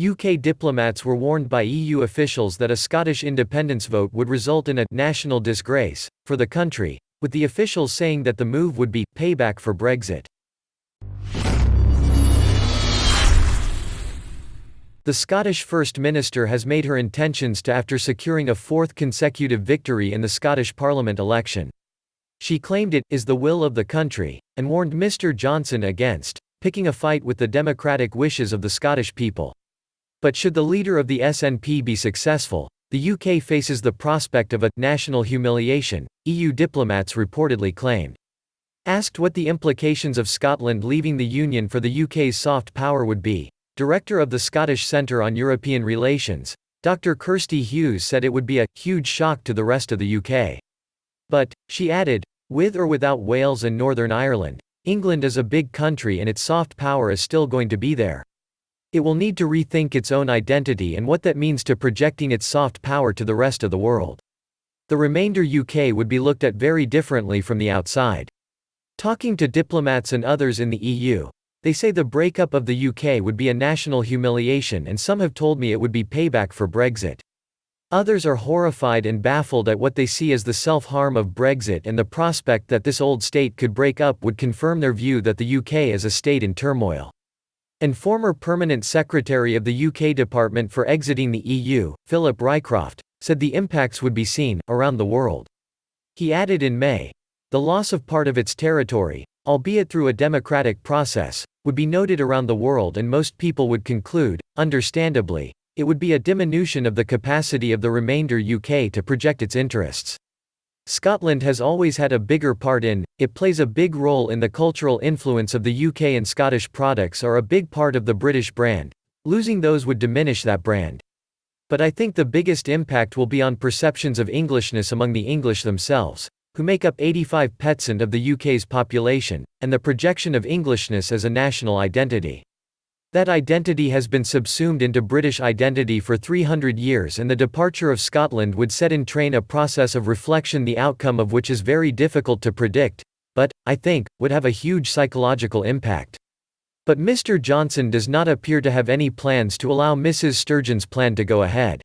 UK diplomats were warned by EU officials that a Scottish independence vote would result in a national disgrace for the country, with the officials saying that the move would be payback for Brexit. The Scottish First Minister has made her intentions to after securing a fourth consecutive victory in the Scottish Parliament election. She claimed it is the will of the country, and warned Mr. Johnson against picking a fight with the democratic wishes of the Scottish people. But should the leader of the SNP be successful, the UK faces the prospect of a national humiliation, EU diplomats reportedly claimed. Asked what the implications of Scotland leaving the Union for the UK's soft power would be, Director of the Scottish Centre on European Relations, Dr. Kirsty Hughes said it would be a huge shock to the rest of the UK. But, she added, with or without Wales and Northern Ireland, England is a big country and its soft power is still going to be there. It will need to rethink its own identity and what that means to projecting its soft power to the rest of the world. The remainder UK would be looked at very differently from the outside. Talking to diplomats and others in the EU, they say the breakup of the UK would be a national humiliation, and some have told me it would be payback for Brexit. Others are horrified and baffled at what they see as the self-harm of Brexit, and the prospect that this old state could break up would confirm their view that the UK is a state in turmoil. And former Permanent Secretary of the UK Department for Exiting the EU, Philip Rycroft, said the impacts would be seen around the world. He added in May, the loss of part of its territory, albeit through a democratic process, would be noted around the world, and most people would conclude, understandably, it would be a diminution of the capacity of the remainder UK to project its interests. Scotland has always had a bigger part in, it plays a big role in the cultural influence of the UK, and Scottish products are a big part of the British brand. Losing those would diminish that brand. But I think the biggest impact will be on perceptions of Englishness among the English themselves, who make up 85% of the UK's population, and the projection of Englishness as a national identity. That identity has been subsumed into British identity for 300 years, and the departure of Scotland would set in train a process of reflection, the outcome of which is very difficult to predict, but, I think, would have a huge psychological impact. But Mr. Johnson does not appear to have any plans to allow Mrs. Sturgeon's plan to go ahead.